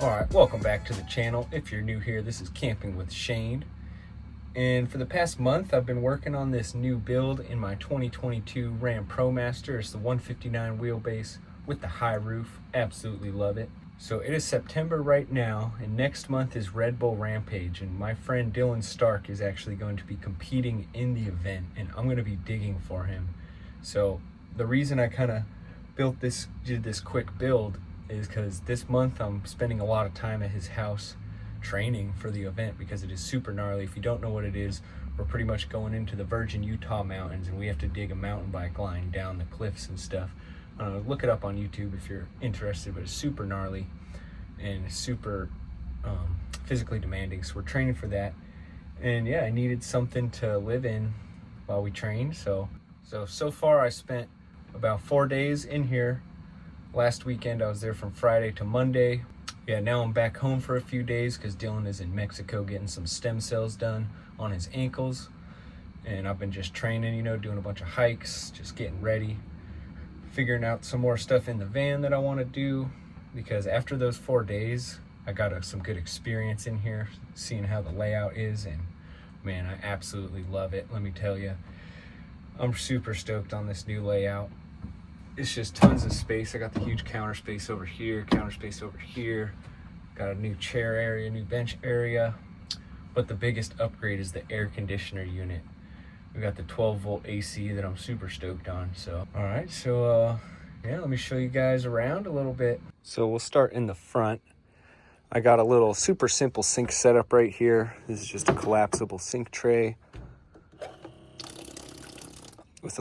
Alright, welcome back to the channel. If you're new here, this is Camping with Shane. And for the past month, I've been working on this new build in my 2022 Ram Promaster. It's the 159 wheelbase with the high roof. Absolutely love it. So it is September right now, and next month is Red Bull Rampage. And my friend Dylan Stark is actually going to be competing in the event, and I'm going to be digging for him. So the reason I kind of did this quick build is because this month I'm spending a lot of time at his house training for the event because it is super gnarly. If you don't know what it is, we're pretty much going into the Virgin Utah mountains, and we have to dig a mountain bike line down the cliffs and stuff. Look it up on YouTube if you're interested, but it's super gnarly and super physically demanding. So we're training for that, and yeah, I needed something to live in while we trained. So far I spent about 4 days in here. Last weekend I was there from Friday to Monday. Yeah, now I'm back home for a few days because Dylan is in Mexico getting some stem cells done on his ankles. And I've been just training, you know, doing a bunch of hikes, just getting ready, figuring out some more stuff in the van that I want to do. Because after those 4 days, I got some good experience in here, seeing how the layout is. And man, I absolutely love it. Let me tell you, I'm super stoked on this new layout. It's just tons of space. I got the huge counter space over here, got a new chair area, new bench area. But the biggest upgrade is the air conditioner unit. We got the 12-volt AC that I'm super stoked on. So, all right, so yeah, let me show you guys around a little bit. So we'll start in the front. I got a little super simple sink setup right here. This is just a collapsible sink tray with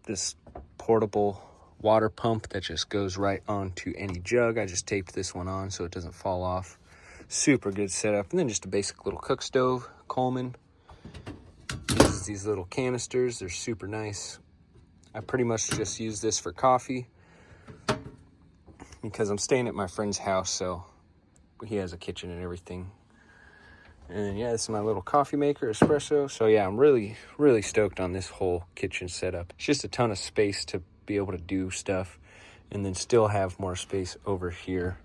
this portable water pump that just goes right onto any jug. I just taped this one on so it doesn't fall off. Super good setup. And then just a basic little cook stove, Coleman. Uses these little canisters. They're super nice. I pretty much just use this for coffee because I'm staying at my friend's house, so he has a kitchen and everything. And then, yeah, this is my little coffee maker, espresso. So yeah, I'm really, really stoked on this whole kitchen setup. It's just a ton of space to be able to do stuff and then still have more space over here.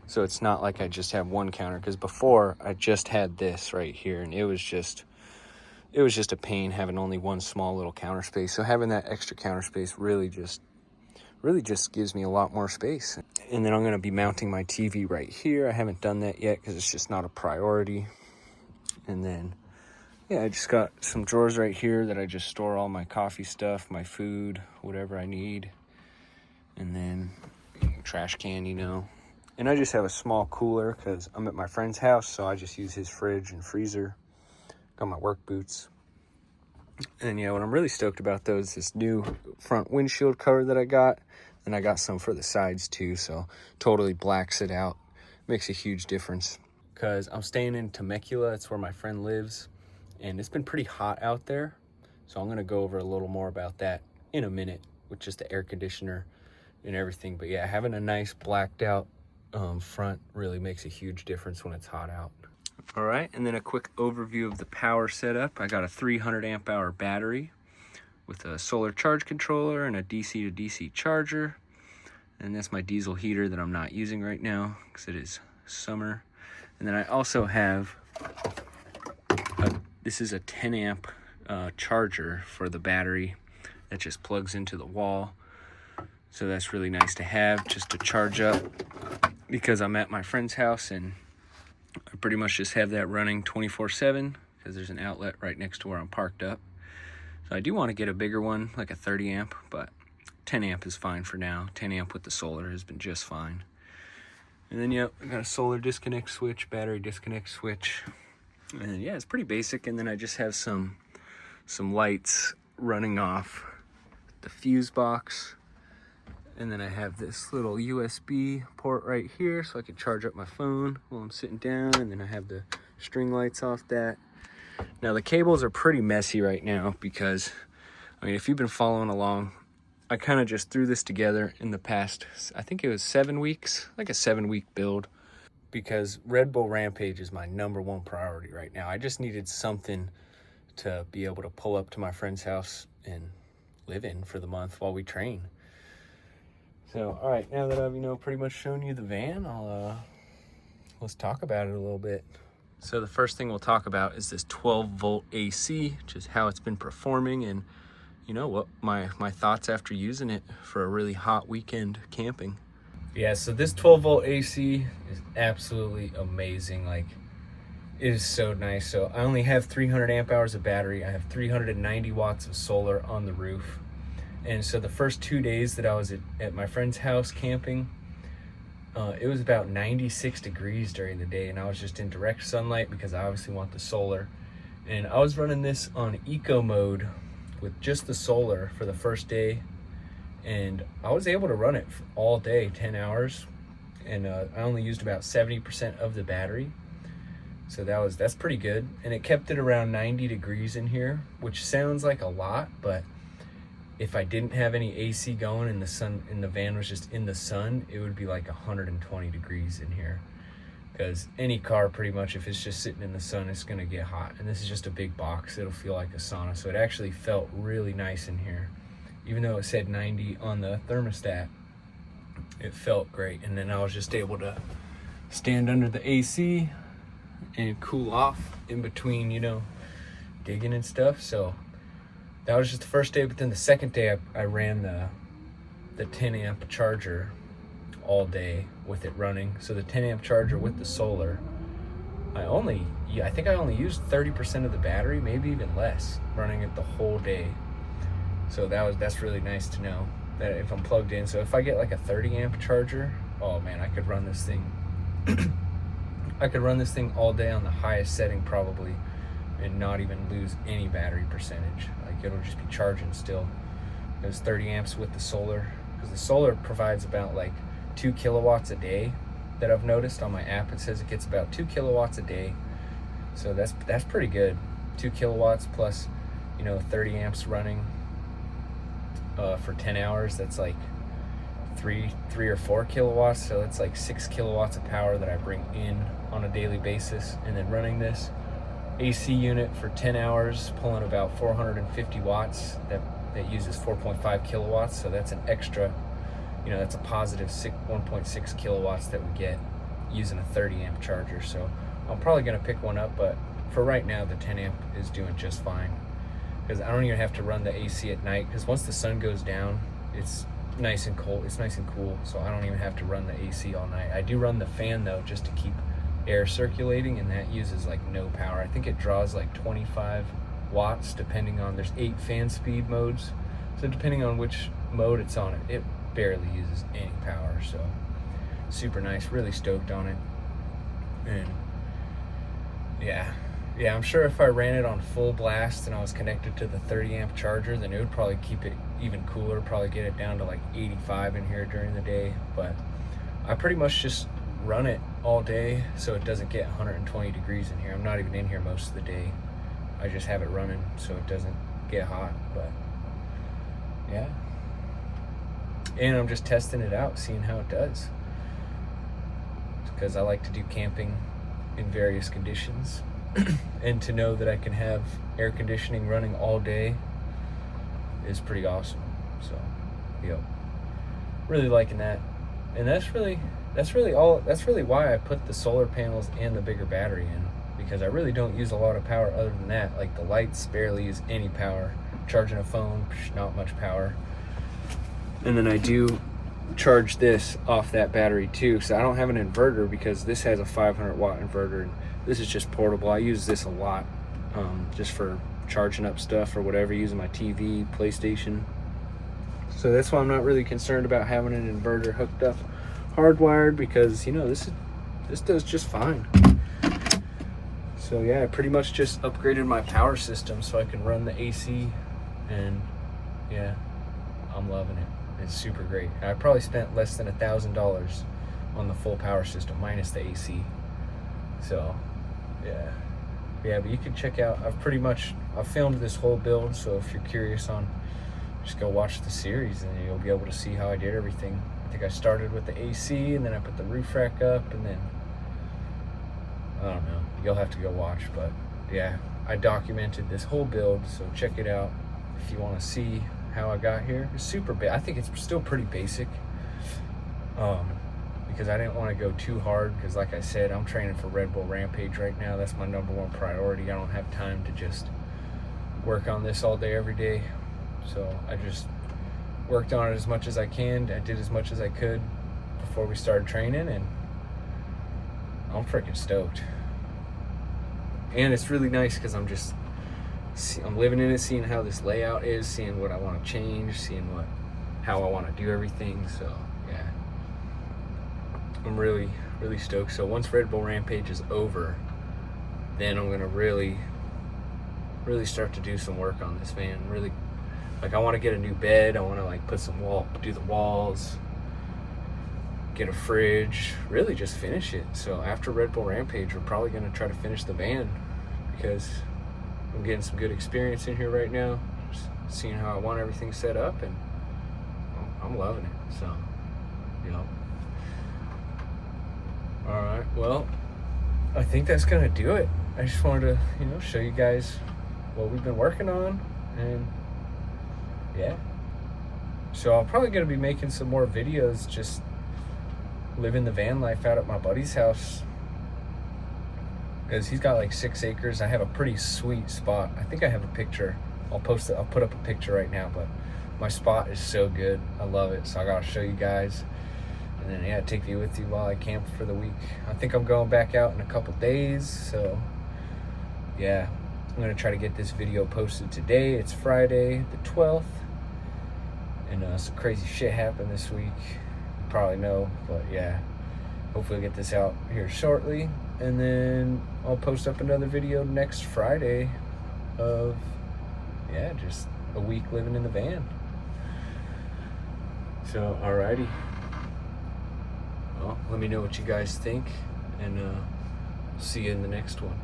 So it's not like I just have one counter, because before I just had this right here, and it was just a pain having only one small little counter space. So having that extra counter space really just gives me a lot more space. And then I'm going to be mounting my TV right here. I haven't done that yet because it's just not a priority. And then, yeah, I just got some drawers right here that I just store all my coffee stuff, my food, whatever I need. And then trash can, you know. And I just have a small cooler because I'm at my friend's house, so I just use his fridge and freezer. Got my work boots. And yeah, what I'm really stoked about though is this new front windshield cover that I got. And I got some for the sides too, so totally blacks it out. Makes a huge difference. Because I'm staying in Temecula, it's where my friend lives. And it's been pretty hot out there. So I'm going to go over a little more about that in a minute with just the air conditioner and everything. But yeah, having a nice blacked out front really makes a huge difference when it's hot out. All right, and then a quick overview of the power setup. I got a 300 amp hour battery with a solar charge controller and a DC to DC charger. And that's my diesel heater that I'm not using right now because it is summer. And then I also have this is a 10 amp charger for the battery that just plugs into the wall. So that's really nice to have just to charge up because I'm at my friend's house, and I pretty much just have that running 24/7 because there's an outlet right next to where I'm parked up. So I do want to get a bigger one, like a 30 amp, but 10 amp is fine for now. 10 amp with the solar has been just fine. And then, yep, I got a solar disconnect switch, battery disconnect switch. And yeah, it's pretty basic. And then I just have some lights running off the fuse box. And then I have this little USB port right here so I can charge up my phone while I'm sitting down. And then I have the string lights off that. Now the cables are pretty messy right now because, I mean, if you've been following along, I kind of just threw this together in the past, I think it was 7 weeks, like a 7-week build, because Red Bull Rampage is my #1 priority right now. I just needed something to be able to pull up to my friend's house and live in for the month while we train. So, all right, now that I've, pretty much shown you the van, I'll let's talk about it a little bit. So the first thing we'll talk about is this 12-volt AC, just how it's been performing, and you know what my thoughts after using it for a really hot weekend camping. Yeah, so this 12-volt AC is absolutely amazing. Like, it is so nice. So I only have 300 amp hours of battery. I have 390 watts of solar on the roof. And so the first 2 days that I was at my friend's house camping, it was about 96 degrees during the day, and I was just in direct sunlight because I obviously want the solar. And I was running this on eco mode with just the solar for the first day, and I was able to run it all day, 10 hours, and I only used about 70% of the battery. So that's pretty good. And it kept it around 90 degrees in here, which sounds like a lot, but if I didn't have any AC going and the van was just in the sun, it would be like 120 degrees in here. Because any car, pretty much, if it's just sitting in the sun, it's gonna get hot. And this is just a big box, it'll feel like a sauna. So it actually felt really nice in here. Even though it said 90 on the thermostat, it felt great. And then I was just able to stand under the AC and cool off in between, you know, digging and stuff. So that was just the first day. But then the second day I ran the 10 amp charger all day with it running. So the 10 amp charger with the solar, I think I only used 30% of the battery, maybe even less, running it the whole day. So that's really nice to know that if I'm plugged in. So if I get like a 30 amp charger, oh man, I could run this thing I could run this thing all day on the highest setting probably and not even lose any battery percentage. Like, it'll just be charging still. There's 30 amps with the solar, because the solar provides about like 2 kilowatts a day. That I've noticed on my app, it says it gets about 2 kilowatts a day. So that's pretty good. 2 kilowatts plus, you know, 30 amps running for 10 hours. That's like three or 4 kilowatts. So it's like 6 kilowatts of power that I bring in on a daily basis. And then running this AC unit for 10 hours, pulling about 450 watts, that uses 4.5 kilowatts. So that's an extra, you know, that's a positive 1.6 kilowatts that we get using a 30 amp charger. So I'm probably going to pick one up, but for right now the 10 amp is doing just fine, because I don't even have to run the AC at night, because once the sun goes down, it's nice and cold. It's nice and cool, so I don't even have to run the AC all night. I do run the fan though, just to keep air circulating, and that uses like no power. I think it draws like 25 watts depending on, there's 8 fan speed modes, so depending on which mode it's on, it barely uses any power. So super nice, really stoked on it. And yeah, I'm sure if I ran it on full blast and I was connected to the 30 amp charger, then it would probably keep it even cooler, probably get it down to like 85 in here during the day. But I pretty much just run it all day so it doesn't get 120 degrees in here. I'm not even in here most of the day. I just have it running so it doesn't get hot. But yeah, and I'm just testing it out, seeing how it does, because I like to do camping in various conditions. And to know that I can have air conditioning running all day is pretty awesome. So, really liking that. And that's really why I put the solar panels and the bigger battery in, because I really don't use a lot of power other than that. Like, the lights barely use any power. Charging a phone, not much power. And then I do charge this off that battery too, so I don't have an inverter, because this has a 500 watt inverter, and this is just portable. I use this a lot, just for charging up stuff or whatever, using my TV, PlayStation. So that's why I'm not really concerned about having an inverter hooked up hardwired, because, you know, this does just fine. So yeah, I pretty much just upgraded my power system so I can run the AC, and yeah, I'm loving it. It's super great. I probably spent less than $1,000 on the full power system minus the AC. So yeah, but you can check out, I've filmed this whole build, so if you're curious just go watch the series and you'll be able to see how I did everything. I think I started with the AC, and then I put the roof rack up, and then I don't know, you'll have to go watch. But yeah, I documented this whole build, so check it out if you want to see how I got here. It's super big. I think it's still pretty basic. because I didn't want to go too hard, because like I said, I'm training for Red Bull Rampage right now. That's my #1 priority. I don't have time to just work on this all day every day, so I just worked on it as much as I can. I did as much as I could before we started training, and I'm freaking stoked. And it's really nice because I'm living in it, seeing how this layout is, seeing what I want to change, seeing how I want to do everything. So yeah, I'm really stoked. So once Red Bull Rampage is over, then I'm gonna really start to do some work on this van. Really, like, I want to get a new bed. I want to like do the walls, get a fridge, really just finish it. So after Red Bull Rampage, we're probably gonna try to finish the van, because I'm getting some good experience in here right now, just seeing how I want everything set up, and I'm loving it. So, all right, well, I think that's gonna do it. I just wanted to, show you guys what we've been working on, and yeah. So I'm probably gonna be making some more videos, just living the van life out at my buddy's house, because he's got like 6 acres. I have a pretty sweet spot. I think I have a picture. I'll post it. I'll put up a picture right now, but my spot is so good. I love it. So I gotta show you guys, and then yeah, take you with you while I camp for the week. I think I'm going back out in a couple days, so yeah, I'm gonna try to get this video posted today. It's Friday the 12th, and some crazy shit happened this week. You probably know, but yeah, hopefully I'll get this out here shortly, and then I'll post up another video next Friday of, yeah, just a week living in the van. So alrighty, well, let me know what you guys think, and see you in the next one.